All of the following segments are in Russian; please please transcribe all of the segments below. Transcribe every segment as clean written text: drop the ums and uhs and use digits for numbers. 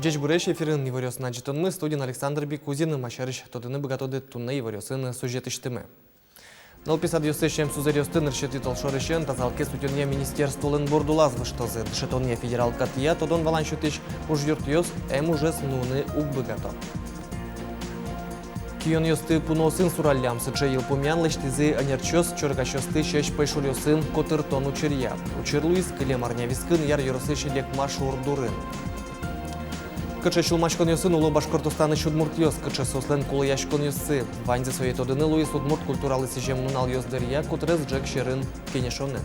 Джеч буреш эфирин иварёс наджитонмы студин Александр Бекузин машарыш тодыны богатоды тунны иварёсын сюжетыштымы. Налписад юсешем сузерёстын ршети толшорышен тазалке сутюнья министерстволын бордулаз выштозы. Дшетонья федерал катия тодон валан шутыш уж юртёс ужес нуны угбыгато. Кион ёсты пуносын сураллям сыча елпумян лештизы анерчёс чоргашёсты шеш пайшулёсын котыр тон учерья. Учерлуис кылем арнявискын яр ёрысыш лекмаш урдурын. Кыча шулмачкон ёсын улы Башкортостаны шудмурт-ёс, кыча сослен кулы яшкон ёсы. Ваньзы соет одыны луи судмурт культуралы сижем нунал ёсдырья, кутрыз джек шерын кенешонын.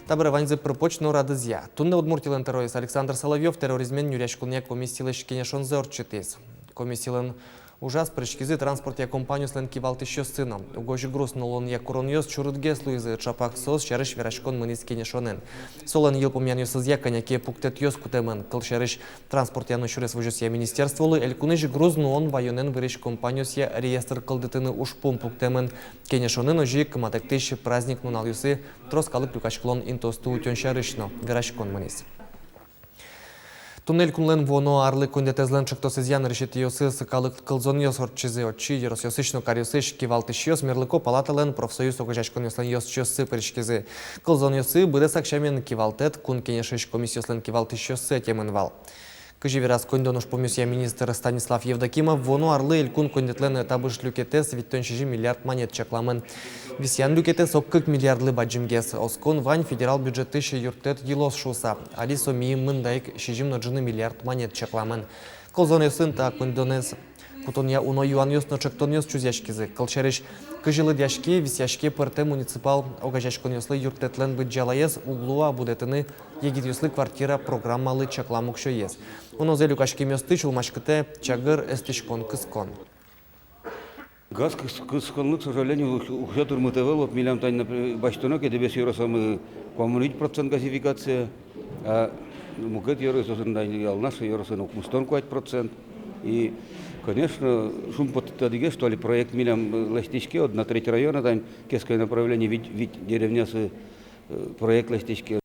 Табыры ваньзы пропочно радызья. Тунны удмуртилен террорист Александр Соловьев терроризмен нюряшкуне комиссиялыш кенешон зорчитис. Комиссиялен ужас прыжкизы транспорт я компанию слен кивалт еще сыном. Угожи груз нолон я курон ёс чурыдгес луизы чапак сос шарыш верашкон мынис кенешонен. Солен елпумян ёсыз я коняке пуктет ёс кутемен. Кыл шарыш транспорт я ночурес вожос я министерстволы, элькуныжи груз нолон вайонен вырыш компанию я реестр кылдытыны ушпум пуктемен. Кенешонен ожи кыматектыш праздник нунал ёсы троскалык люкашклон интосту утен шарышно верашкон мынис. Туннель кунлен воно арлы кондетезлен чыктосызян решит ёсы сыкалык кылзон ёс орчизы отчи ерос ёсышно карьосыш кивалтыш ёс мерлыко палатален профсоюз огажашкон ёслен ёс чёсы перешкизы. Кылзон ёсы быды сакшамен кивалтет кун кенешеш комиссияслен кивалтыш ёсы темен вал. Кыжеверас кондонуш помюсия министр Станислав Евдокимов воно арлы элькун кондетлен этабыш люкетес виттоншижи миллиард монет чакламен. Висян люкетес оккык миллиардлы баджимгес. Оскон вань федерал бюджеты юртет елос шуса. Алисо миим мындайк шижим ноджины миллиард монет чакламен. Колзон ёсын та кондонес кутония уно юан ёс ночектон ёс чузяшкизы. Кылчарыш кыжилы дяшки висяшки пырте муниципал огажашкон ёслы юртетлен быджалаес углуа будетыны егит ёслы квартира программалы чакламук шо ес. Уно зе люкашки мёсты чулмашкыте чагыр эстишкон кыскон. Газ кысконлык, к сожалению, уже турмытывал, от милям тань на баштонок, это без юросамы коммунить процент газификация, а мукет юрососын тань алнасы юросын окмустон 5%. И, конечно, шум подтадыге, что ли, проект милям ластички, от на 3 района, тань кеское направление, ведь деревня с проект ластички.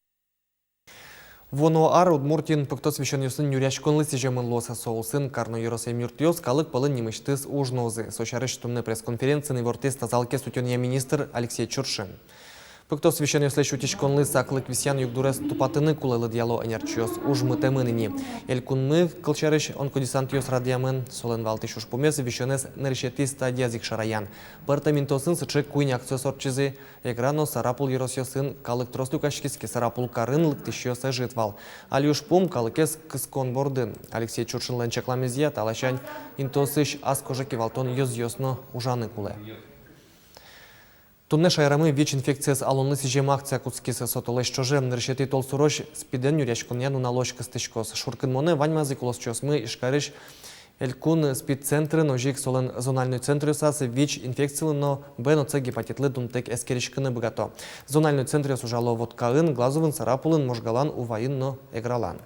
Воно ар удмуртин пыкто священ юсын нюряшкон лысы жемын лоса соусын карно юросе мюртёс калык пылын немыштыз ужнозы. Сошарыш тумны пресс-конференции вортес тазалке сутёнья министр Алексей Чуршин. Пыкто священ юсле шутишкон лыс аклык висян югдурес тупатыны кулелы диало энерчиос ужмыты мыныни. Элькунны кылчарыш онкодесант юс радиамен солен валтыш уж помесы вещенес нарешети стадия зикшараян. Партаментосын сычы куйни акцёс орчизы экрано сарапул юросёсын калык тростукашкиски сарапул карын лыктышёсы житвал. Али уж пом калыкес кыскон бордын. Алексей Чуршин ленчакламезия талашань интосыш аскожаки валтон ёс-ёсно ужаны куле. Тунне шайрамы ВИЧ инфекцияс алонны сижем акция куцкисы сотолеш чожем ныршети толсурош спиден юряшкунян уналош кыстышкос. Шуркын моне ваньмазы кулос чосмы ишкарыш элькун спид-центры ножик солен зональный центр юсасы ВИЧ инфекциялы, но беноце гепатитлы думтек эскеришкыны богато. Зональный центр юсужало водкаын, глазовын, сарапулын, можгалан, увайын, но эгралан.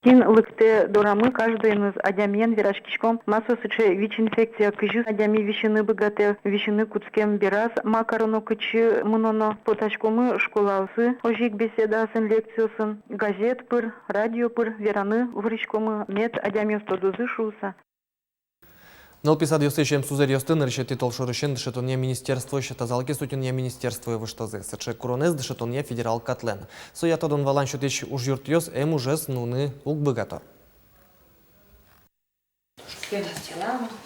Тин лыкте дорамы каждый из адямен вирашкишком массу сыче ВИЧ-инфекция кыжу адями вишины богате вишины куцкем бирас макарону кычы мыноно поташкомы школасы ожик беседасын лекциясын газет пыр радио пыр вераны врышкомы мед адями стодузы шуса. Налписад ёсышем сузер ёстын решети толшорышен дышетонья министерство тазалки сутюнья министерство выштозы. Сыче куронез дышетонья федерал катлен. Соятодон валан шутич уж юрт ёс ужес нуны угбыгато.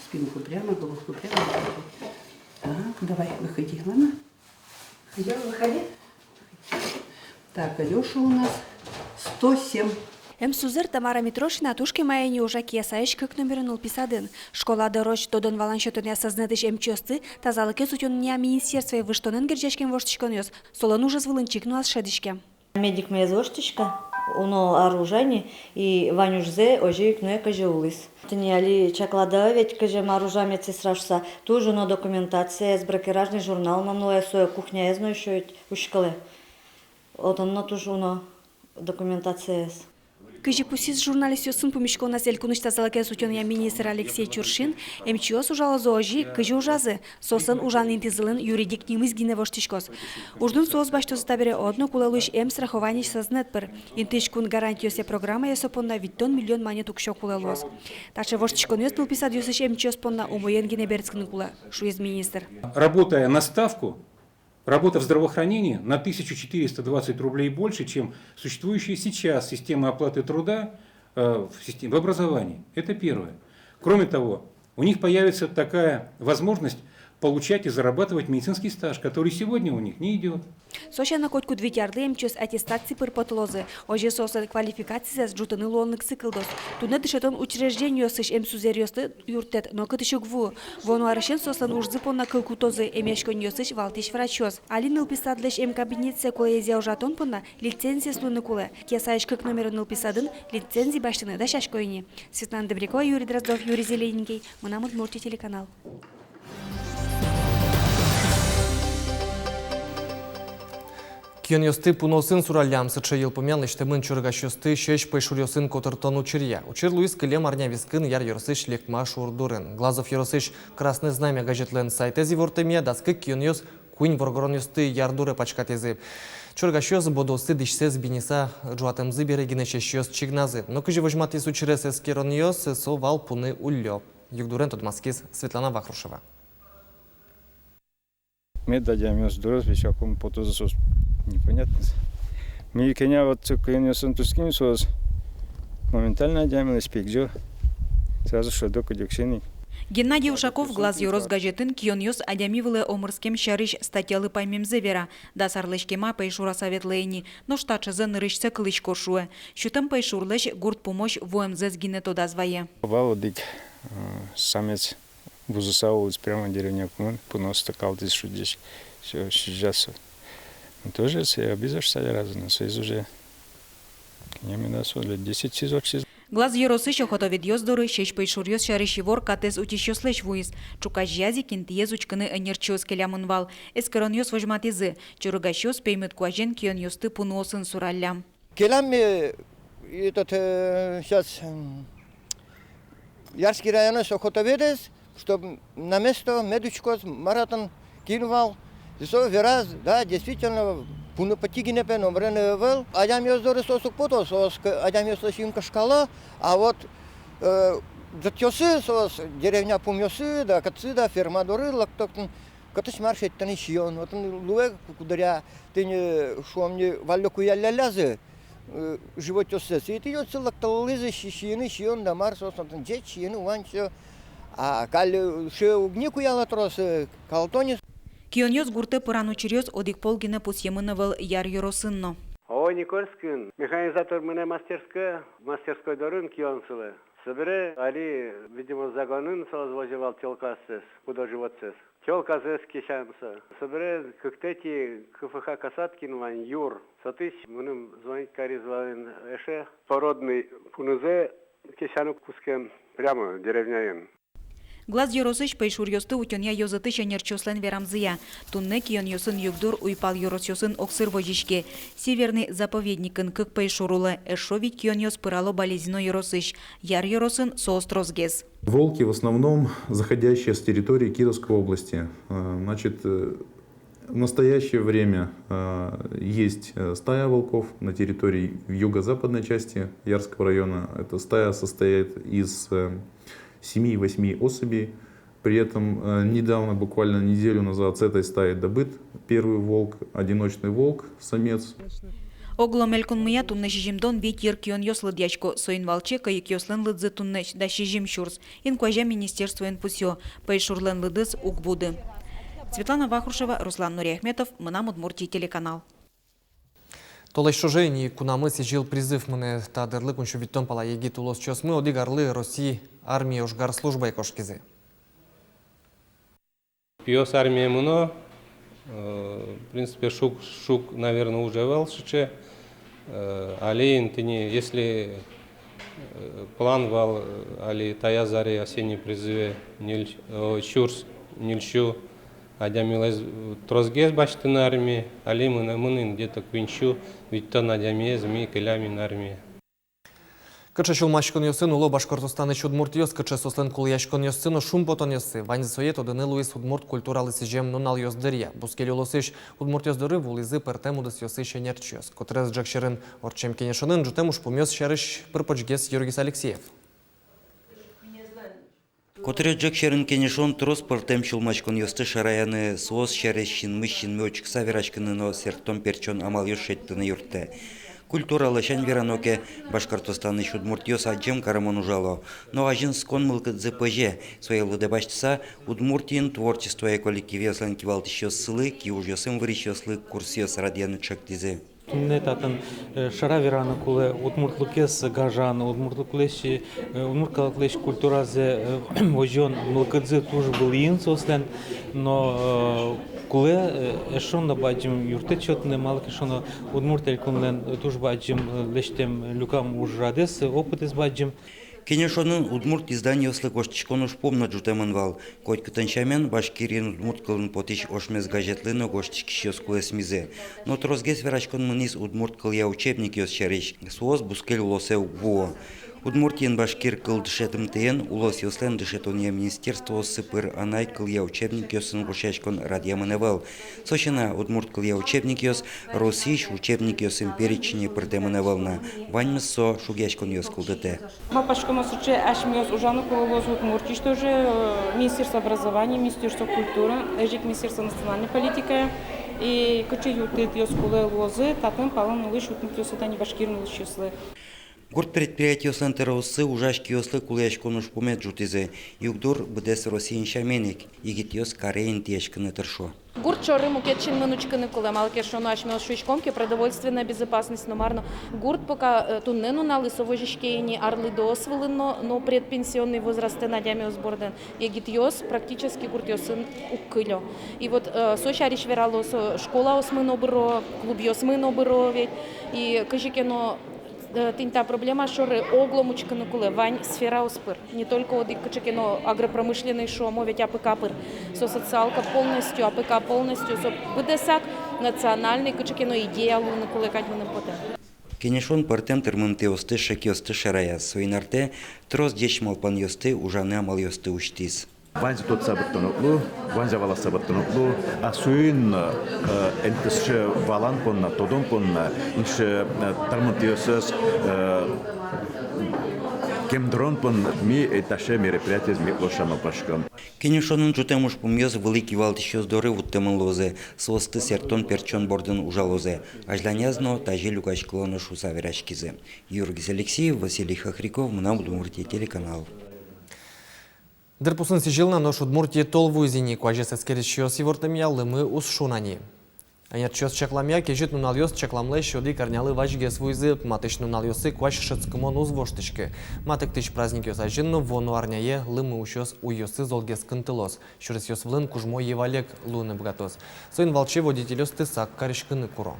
Спинку прямо, головку прямо. Так, давай, выходи, ладно? Идем, выходи. Так, Алёша у нас 107. Сузер Тамара Митрошина тушки майни ужаки ясаиш көк номерін ұлписадын. Школада рош тодон валан шөтін ясазнадыш эмчосты, тазалыке сутюння министерство выштонын герчешкен воштышкон ёс. Солон уже звылынчик нуаз шедишке. Медик ме воштышка, уно оружание и ванюжзе ожи кнуе каже улыс. Тыни али чаклада ведь каже оружие медсестрашса, тоже но документация, сбракеражный журнал нам ноя соя кухня езно еще ушкале. Вот он тоже уно документация. Кыжи пусис журналист ёсын помешкона селькуныш тазалаке сутёния министр Алексей Чуршин, МЧОС ужала зоожи кыжи ужазы, сосын ужан интизылын юридик немыз гиневоштишкос. Уждун соос баштосы табере одно кулалуш страхование сознетпер. Интишкун гарантиосе программа ясопонна виттон миллион монет укшо кулалуос. Таше воштишкон ёс пилписад ёсыш МЧОС понна умоен гинеберцкин кула, шуез министр. Работая на ставку, работа в здравоохранении на 1420 рублей больше, чем существующая сейчас система оплаты труда в образовании. Это первое. Кроме того, у них появится такая возможность получать и зарабатывать медицинский стаж, который сегодня у них не идет. Сошана котку двитярды МЧОС аттестации пырпотылозы, оже сосы квалификации с жутыны лонлык цикл-дос. Туна дышетон учреждению сыш эмсузерьёсты юртет, но кытышук ву. Вону арышен сосан ужзы понна кылкутозы эмешкон ёсыш валтиш врачёс. Алин ылписадлеш кабинетсе колезия ужатон понна лицензия слуны кулы. Кесаиш как номерын ылписадын лицензии баштыны да шашкойни. Светлана Добрякова, Юрий Дроздов, Юрий Зелененький. Мынамут Мурти телеканал. Кион ёсты пуносын суралям сычы ел помянлыш темын чургаш ёсты шеш пайшур ёсын котыртон учирья. Учир Луис кылем арня вискын яр ёрсыш лекма шурдурын. Глазов ёрсыш красный знамя газетлен сайтези вортемия даскы кион ёс куин воргорон ёсты ярдуры пачкатези. Чургаш ёс бодосы дишсез бинеса жуатымзы берегине шеш ёс чигназы. Но кыжи вожматис учирес эскерон ёс совал пуны ульё. Югдурен Тодмаскис, Светлана Вахрушева. Мы дадим здоровье, всякому потозу непонятно. Мы коня вот коня сантускин сос моментально дадим спекджо. Сразу что до кодексений. Геннадий Ушаков глаз юрос газетын кионьос адямивылы омырскем шарыш статьялы паймемзе вера. Да сарлышкема пайшура советлейни, но штатшызы нырышся кылыш кошуэ. Шутым пайшурлыш гурт помощь ВМЗ гинето дозвае. Валодик самец вузусаулыц прямо деревня пунос такал здесь шудиш. Все сейчас. Тоже все обязательно разно. Союз уже не минасо лет 10 сезон. Глаз юросыш охотовид ёздоры шеш пайшурьёс шарышивор катез утищёслэш вуис. Чукаш язи кинтиез учканы энерчиос келямынвал. Эскерон ёс вожматизы. Чургащёс пеймет куажен кион ёсты пунуосын сураллям. Келям этот сейчас Ярский район охотоведес, чтобы на место медучкос маратон кинувал. Здесь вераз, да, действительно, пуну потигине пен обрене вел. Адям ёздоры сосук потос, адям ёслышимка шкала, а вот затёсы сос деревня пумёсы, да, кацыда, фермадоры, лактоктон, катыш маршеттен ищион. Вот луэ кударя, ты не шомни валёку яллялязы, животёсес. И ты ёцы лакталызы, щищины, щион, да, марсос, дечь, щины, ванчо. А каль ше угнику ялатрос, калтонис. Кионьос гурте пыранучирьёс одик полгина пусьемынывал яр юросынно. Ой, Никольскин, механизатор мне мастерской дорын кионсылы. Собере, али, видимо, загонын созвозивал телкасес, куда животсес. Телкасес кишамса. Собере, как тети КФХ Касаткин ван юр. Сатыш, мыным звонить каризвалин эше. Породный пунузе кишану кускем прямо деревняен. Глаз юросыш пайшурьёсты утёнья ёзытыш энерчослен верамзыя. Тунне кион ёсын югдур уйпал юросёсын оксыр вожишке. Северный заповедникын кык пайшурулы. Эшовить кион ёс пырало болезно юросыш. Яр юросын соострозгез. Волки в основном заходящие с территории Кировской области. Значит, в настоящее время есть стая волков на территории юго-западной части Ярского района. Эта стая состоит из 7-8 особей. При этом недавно, буквально неделю назад, с этой стаи добыт первый волк, одиночный волк, самец. Огломелькун мыя тунны шижимдон вет ер кион ёслы дячко, соин валче кайык ёслын лыдзы тунны да шижим шурс. Ин куажа министерство инфусё, пайшурлен лыдыз угбуды. Светлана Вахрушева, Руслан Нуриахметов, Мынам Удмуртий телеканал. Толай шожейни кунамы сижил призыв мне тадырлы куншу виттон пала егит улос чосмы одигарлы России армии ошгар служба экошкизе. Пьес армия муно, в принципе, шук, наверное, уже велшиче. Али, если план вал, али тая заре осенние призывы, чурс, нильщу, адямилез трозгез баштын армии, али мынын где-то квинчу, ведь то надямез ми келямин армии. Кача чулмачкон йосин уло Башкортостаны Удмурт йос, кача сослен кулияшкон йосино шумпотон йоси. Вань соет одини Луис Удмурт культура лисижем нунал йоздерия. Бускелі лосиш Удмурт йоздори вулизи пертему дос йоси шенерч йос. Котрез джакшерин орчем кенешонин джутемуш помьос шериш припочгес Юргис Алексеев. Котре джакшерин кенешон трос пертем чулмачкон йосты шараяны соос шерещин мыщин мёчк саверашкыныно сертон перчон амал йошеттыны юрте. Культуралы шан вераноке Башкортостаны Удмурт йос аджем карамон ужало. Но ажин скон мылкыт ЗПЖ. Своей лудебачтса Удмуртин творчество и коллективе сланки валтыш йоссылы, ки уж йосым вырыш йослы курс йос радияны чактизе. Туннетатын шара вераны куле удмуртлыкес гажан, удмуртлыклеши, удмурткалыклеш культуразе вожон мылкыдзе тоже был ин сослен, но куле эшонда баджим юрте чотне малки шоно удмуртель кунлен тоже баджим лештем люкам уж радес опытес баджим. Кенешонын Удмурт издание ослы гоштичкон уж помна джутеманвал. Коть катанчамен Башкирин Удмурт кылын потиш ошмез газетлыно гоштички йоскуе смизе. Но трозгес верачкон мынис Удмурт кылья учебник йос шариш. Суоз бускель улосев буо. Удмуртин Башкир кыл дышетым тыен, улос йослен дышетония министерство сыпыр анай кылья учебник йосын гошачкон радиаманевал. Сочина Удмурт кылья учебник йос, Росиш учебник йосын перечине пыртеманевална. Ваньмысо шугячкон йос кылдыте. Мапашкома случае ашмиос ужану кололос Удмуртиш тоже Министерство образования, Министерство культуры, Эжик Министерство национальной политики и качи ютит йос куле лозы, татым палан улыш утмурт йосатани Башкирин улыш йослы. Горд предприятие Сантеросы ужашки йослы кулешкон уж помет жутизе. Югдур бдес Россиин шаменик, игит йос карейн тешканы тершо. Гурт чоры мукетчин минучканы куле малке шоно ашмел швичкомки продовольственная безопасность номарно. Гурт пока туннену на лысовожишкейни арлы досвылыно, но предпенсионный возраст надями сборден. Егит йос практически гурт йосын уккылё. И вот сочариш вералосо школа осмыно быро, клуб йосмыно быро ведь и кажикено тинта проблема шоры огломучканы куле вань сфера успыр. Не только вот и качекино агропромышленный шомо, ведь АПК пыр. Со социалка полностью, АПК полностью, со БДСАК национальный качекино идея луны куле кадьманым потом. Кенешон партем термынте осты шаки осты шарая. Суинарте трос деш малпан йосты ужаны амал йосты уштис. Ванза тот сабаттоноклу, ванза вала сабаттоноклу, а суин энтесше валан понна, тодон понна, инше тармантиосес кемдрон пон ми эташе мероприятие с миклошама пашком. Кенешонын жутемуш помьёз великий валтиш йоздоры вуттемын лозе, состы сертон перчон борден ужалозе, ажланязно тажи люкашклоно шуса верашкизе. Юргис Алексеев, Василий Хохряков, Мна Удмуртия, телеканал. Дерпусын сижилна нош Удмуртия толву зини, куаже сескерич йос ивортемя лымы ус шунани. Анят чос чекламя кежит нунал йос чекламле щоди карнялы важге свуйзы, матыш нунал йосы куаш шыцкымон уз воштышки. Матык тыш праздник йос ажинну вону арняе лымы ущос у йосы золгес кынтылос. Шурес йос влын кужмо евалек луны бгатос. Соин волче водитель йос тысак каришкыны куро.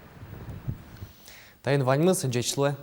Тайн ваньмыс джечле